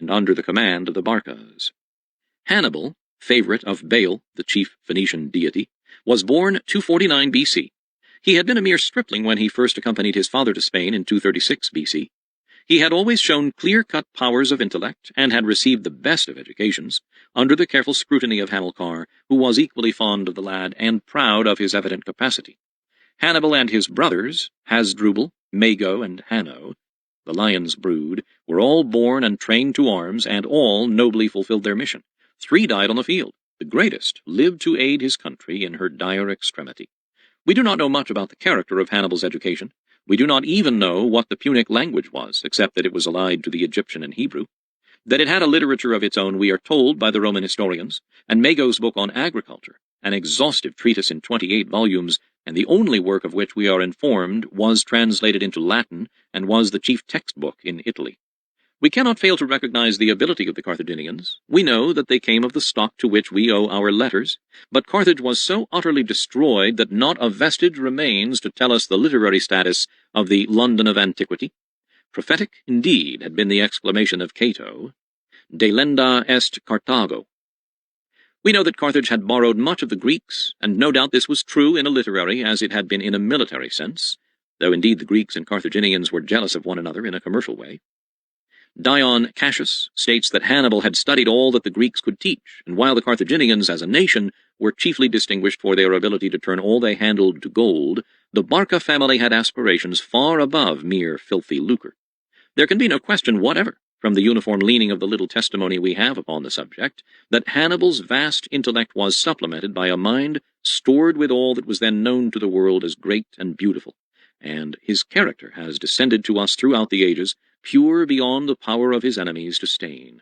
and under the command of the Barcas. Hannibal, favorite of Baal, the chief Phoenician deity, was born 249 BC. He had been a mere stripling when he first accompanied his father to Spain in 236 BC. He had always shown clear-cut powers of intellect, and had received the best of educations, under the careful scrutiny of Hamilcar, who was equally fond of the lad and proud of his evident capacity. Hannibal and his brothers, Hasdrubal, Mago, and Hanno, the lion's brood, were all born and trained to arms, and all nobly fulfilled their mission. 3 died on the field. The greatest lived to aid his country in her dire extremity. We do not know much about the character of Hannibal's education. We do not even know what the Punic language was, except that it was allied to the Egyptian and Hebrew. That it had a literature of its own we are told by the Roman historians, and Mago's book on agriculture, an exhaustive treatise in 28 volumes, and the only work of which we are informed was translated into Latin and was the chief textbook in Italy. We cannot fail to recognize the ability of the Carthaginians. We know that they came of the stock to which we owe our letters, but Carthage was so utterly destroyed that not a vestige remains to tell us the literary status of the London of antiquity. Prophetic, indeed, had been the exclamation of Cato, Delenda est Carthago. We know that Carthage had borrowed much of the Greeks, and no doubt this was true in a literary as it had been in a military sense, though indeed the Greeks and Carthaginians were jealous of one another in a commercial way. Dion Cassius states that Hannibal had studied all that the Greeks could teach, and while the Carthaginians as a nation were chiefly distinguished for their ability to turn all they handled to gold, the Barca family had aspirations far above mere filthy lucre. There can be no question whatever, from the uniform leaning of the little testimony we have upon the subject, that Hannibal's vast intellect was supplemented by a mind stored with all that was then known to the world as great and beautiful, and his character has descended to us throughout the ages, pure beyond the power of his enemies to stain.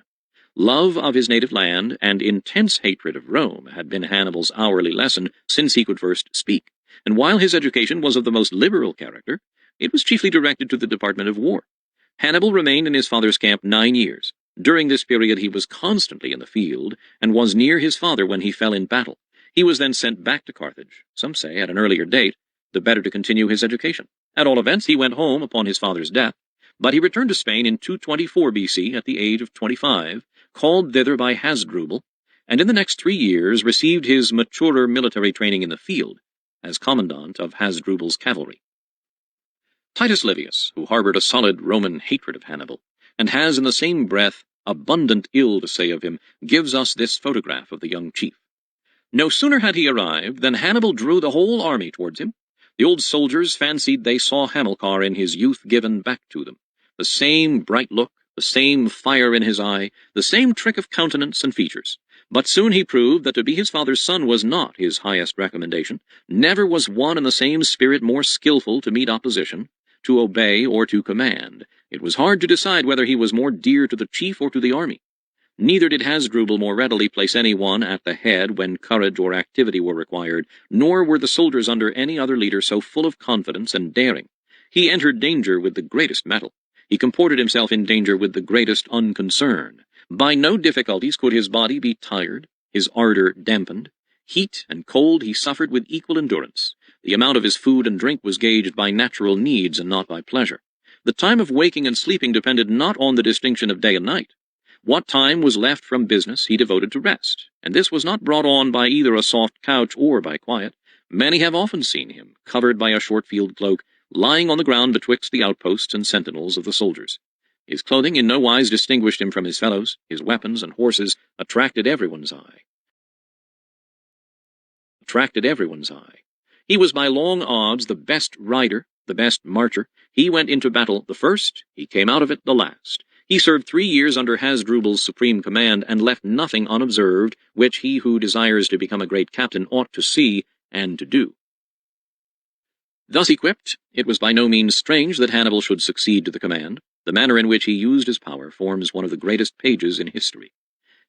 Love of his native land and intense hatred of Rome had been Hannibal's hourly lesson since he could first speak, and while his education was of the most liberal character, it was chiefly directed to the department of war. Hannibal remained in his father's camp 9 years. During this period he was constantly in the field, and was near his father when he fell in battle. He was then sent back to Carthage, some say at an earlier date, the better to continue his education. At all events, he went home upon his father's death, but he returned to Spain in 224 BC at the age of 25, called thither by Hasdrubal, and in the next 3 years received his maturer military training in the field, as commandant of Hasdrubal's cavalry. Titus Livius, who harbored a solid Roman hatred of Hannibal, and has in the same breath abundant ill to say of him, gives us this photograph of the young chief. No sooner had he arrived than Hannibal drew the whole army towards him. The old soldiers fancied they saw Hamilcar in his youth given back to them. The same bright look, the same fire in his eye, the same trick of countenance and features. But soon he proved that to be his father's son was not his highest recommendation. Never was one in the same spirit more skillful to meet opposition, to obey or to command. It was hard to decide whether he was more dear to the chief or to the army. Neither did Hasdrubal more readily place any one at the head when courage or activity were required, nor were the soldiers under any other leader so full of confidence and daring. He entered danger with the greatest mettle. He comported himself in danger with the greatest unconcern. By no difficulties could his body be tired, his ardor dampened. Heat and cold he suffered with equal endurance. The amount of his food and drink was gauged by natural needs and not by pleasure. The time of waking and sleeping depended not on the distinction of day and night. What time was left from business he devoted to rest, and this was not brought on by either a soft couch or by quiet. Many have often seen him, covered by a short field cloak, lying on the ground betwixt the outposts and sentinels of the soldiers. His clothing in no wise distinguished him from his fellows. His weapons and horses attracted everyone's eye. He was by long odds the best rider, the best marcher. He went into battle the first, he came out of it the last. He served 3 years under Hasdrubal's supreme command, and left nothing unobserved which he who desires to become a great captain ought to see and to do. Thus equipped, it was by no means strange that Hannibal should succeed to the command. The manner in which he used his power forms one of the greatest pages in history.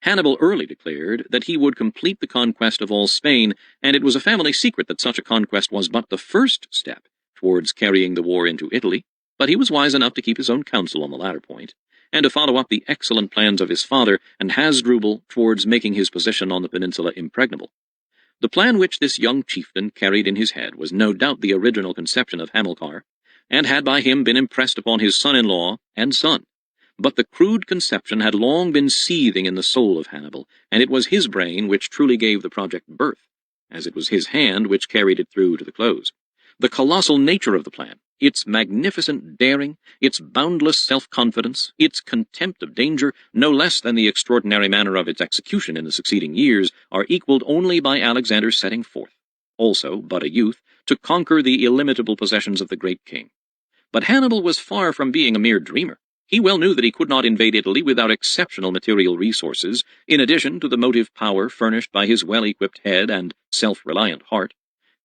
Hannibal early declared that he would complete the conquest of all Spain, and it was a family secret that such a conquest was but the first step towards carrying the war into Italy, but he was wise enough to keep his own counsel on the latter point, and to follow up the excellent plans of his father and Hasdrubal towards making his position on the peninsula impregnable. The plan which this young chieftain carried in his head was no doubt the original conception of Hamilcar, and had by him been impressed upon his son-in-law and son. But the crude conception had long been seething in the soul of Hannibal, and it was his brain which truly gave the project birth, as it was his hand which carried it through to the close. The colossal nature of the plan, its magnificent daring, its boundless self-confidence, its contempt of danger, no less than the extraordinary manner of its execution in the succeeding years, are equalled only by Alexander's setting forth, also but a youth, to conquer the illimitable possessions of the great king. But Hannibal was far from being a mere dreamer. He well knew that he could not invade Italy without exceptional material resources, in addition to the motive power furnished by his well-equipped head and self-reliant heart.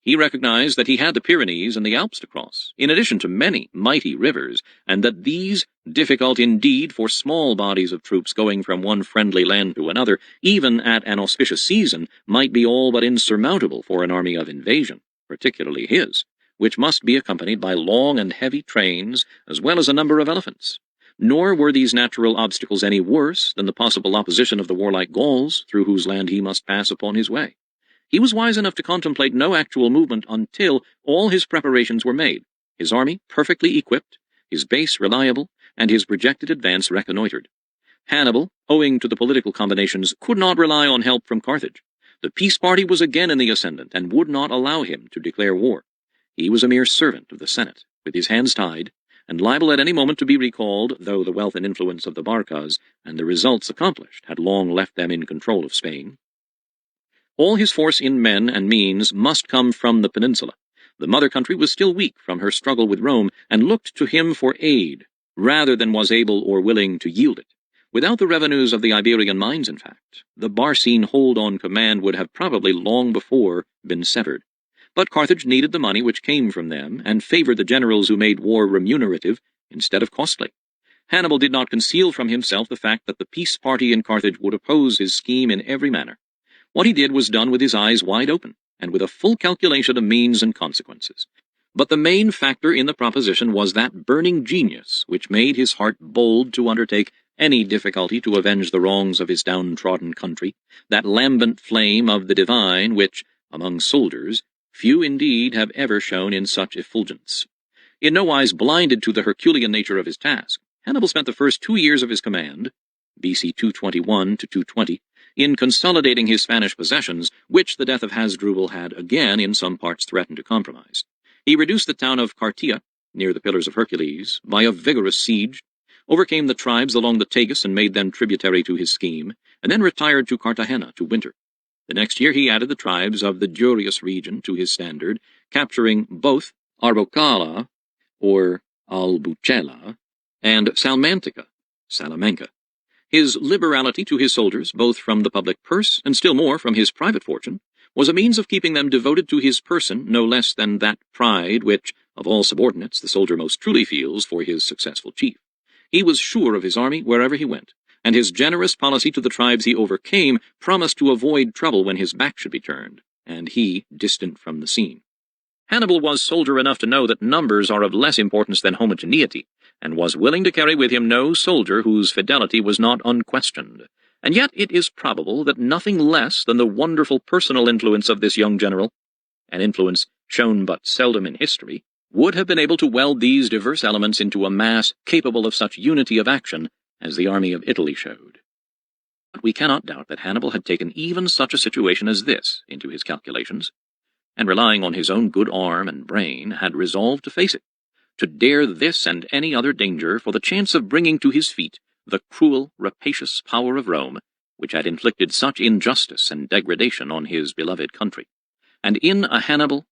He recognized that he had the Pyrenees and the Alps to cross, in addition to many mighty rivers, and that these, difficult indeed for small bodies of troops going from one friendly land to another, even at an auspicious season, might be all but insurmountable for an army of invasion, particularly his, which must be accompanied by long and heavy trains, as well as a number of elephants. Nor were these natural obstacles any worse than the possible opposition of the warlike Gauls, through whose land he must pass upon his way. He was wise enough to contemplate no actual movement until all his preparations were made, his army perfectly equipped, his base reliable, and his projected advance reconnoitered. Hannibal, owing to the political combinations, could not rely on help from Carthage. The peace party was again in the ascendant, and would not allow him to declare war. He was a mere servant of the Senate, with his hands tied, and liable at any moment to be recalled, though the wealth and influence of the Barcas and the results accomplished had long left them in control of Spain. All his force in men and means must come from the peninsula. The mother country was still weak from her struggle with Rome, and looked to him for aid, rather than was able or willing to yield it. Without the revenues of the Iberian mines, in fact, the Barcine hold on command would have probably long before been severed. But Carthage needed the money which came from them, and favored the generals who made war remunerative instead of costly. Hannibal did not conceal from himself the fact that the peace party in Carthage would oppose his scheme in every manner. What he did was done with his eyes wide open, and with a full calculation of means and consequences. But the main factor in the proposition was that burning genius which made his heart bold to undertake any difficulty to avenge the wrongs of his downtrodden country, that lambent flame of the divine which, among soldiers, few indeed have ever shone in such effulgence. In no wise blinded to the Herculean nature of his task, Hannibal spent the first 2 years of his command, BC 221 to 220, in consolidating his Spanish possessions, which the death of Hasdrubal had again in some parts threatened to compromise. He reduced the town of Cartia, near the Pillars of Hercules, by a vigorous siege, overcame the tribes along the Tagus and made them tributary to his scheme, and then retired to Cartagena to winter. The next year he added the tribes of the Durius region to his standard, capturing both Arbocala, or Albucela, and Salmantica, Salamanca. His liberality to his soldiers, both from the public purse and still more from his private fortune, was a means of keeping them devoted to his person no less than that pride which, of all subordinates, the soldier most truly feels for his successful chief. He was sure of his army wherever he went, and his generous policy to the tribes he overcame promised to avoid trouble when his back should be turned, and he distant from the scene. Hannibal was soldier enough to know that numbers are of less importance than homogeneity, and was willing to carry with him no soldier whose fidelity was not unquestioned. And yet it is probable that nothing less than the wonderful personal influence of this young general, an influence shown but seldom in history, would have been able to weld these diverse elements into a mass capable of such unity of action as the army of Italy showed. But we cannot doubt that Hannibal had taken even such a situation as this into his calculations, and relying on his own good arm and brain, had resolved to face it, to dare this and any other danger for the chance of bringing to his feet the cruel, rapacious power of Rome, which had inflicted such injustice and degradation on his beloved country. And in a Hannibal,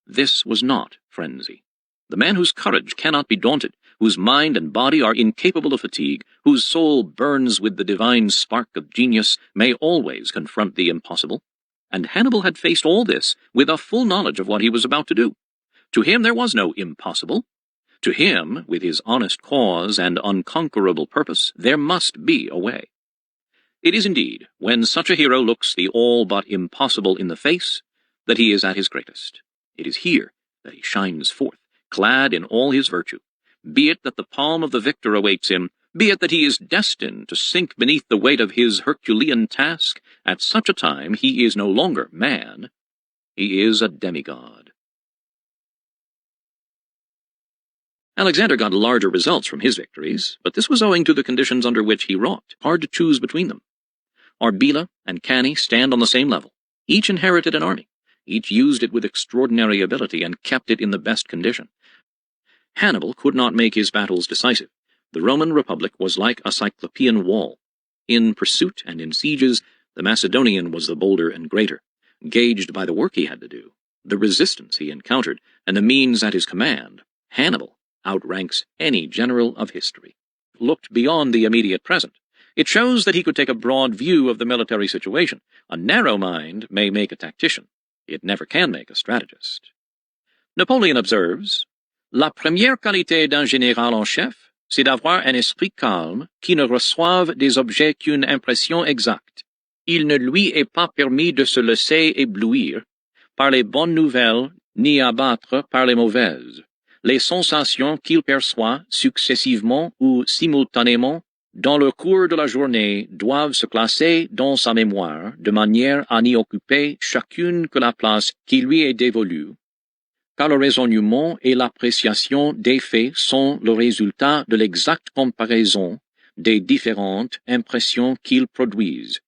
this was not frenzy. The man whose courage cannot be daunted, whose mind and body are incapable of fatigue, whose soul burns with the divine spark of genius, may always confront the impossible. And Hannibal had faced all this with a full knowledge of what he was about to do. To him there was no impossible. To him, with his honest cause and unconquerable purpose, there must be a way. It is indeed when such a hero looks the all but impossible in the face that he is at his greatest. It is here that he shines forth, clad in all his virtue. Be it that the palm of the victor awaits him, be it that he is destined to sink beneath the weight of his Herculean task, at such a time he is no longer man, he is a demigod. Alexander got larger results from his victories, but this was owing to the conditions under which he wrought, hard to choose between them. Arbela and Cannae stand on the same level. Each inherited an army. Each used it with extraordinary ability and kept it in the best condition. Hannibal could not make his battles decisive. The Roman Republic was like a Cyclopean wall. In pursuit and in sieges, the Macedonian was the bolder and greater, gauged by the work he had to do, the resistance he encountered, and the means at his command. Hannibal outranks any general of history. Looked beyond the immediate present. It shows that he could take a broad view of the military situation. A narrow mind may make a tactician. It never can make a strategist. Napoleon observes, La première qualité d'un général en chef, c'est d'avoir un esprit calme qui ne reçoive des objets qu'une impression exacte. Il ne lui est pas permis de se laisser éblouir par les bonnes nouvelles ni abattre par les mauvaises. Les sensations qu'il perçoit successivement ou simultanément dans le cours de la journée doivent se classer dans sa mémoire de manière à n'y occuper chacune que la place qui lui est dévolue, car le raisonnement et l'appréciation des faits sont le résultat de l'exacte comparaison des différentes impressions qu'ils produisent.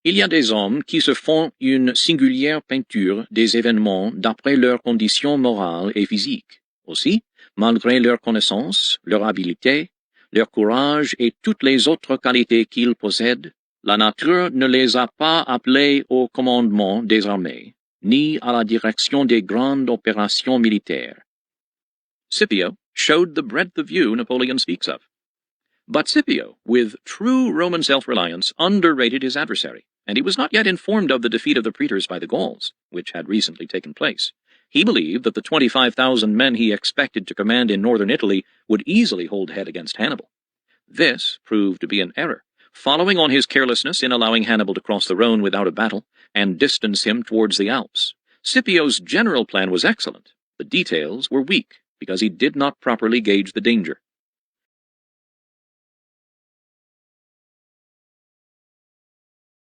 Il y a des hommes qui se font une singulière peinture des événements d'après leurs conditions morales et physiques. Aussi, malgré leur connaissance, leur habileté, leur courage et toutes les autres qualités qu'ils possèdent, la nature ne les a pas appelés au commandement des armées, ni à la direction des grandes opérations militaires. Scipio showed the breadth of view Napoleon speaks of. But Scipio, with true Roman self-reliance, underrated his adversary, and he was not yet informed of the defeat of the praetors by the Gauls, which had recently taken place. He believed that the 25,000 men he expected to command in northern Italy would easily hold head against Hannibal. This proved to be an error, following on his carelessness in allowing Hannibal to cross the Rhone without a battle and distance him towards the Alps. Scipio's general plan was excellent. The details were weak, because he did not properly gauge the danger.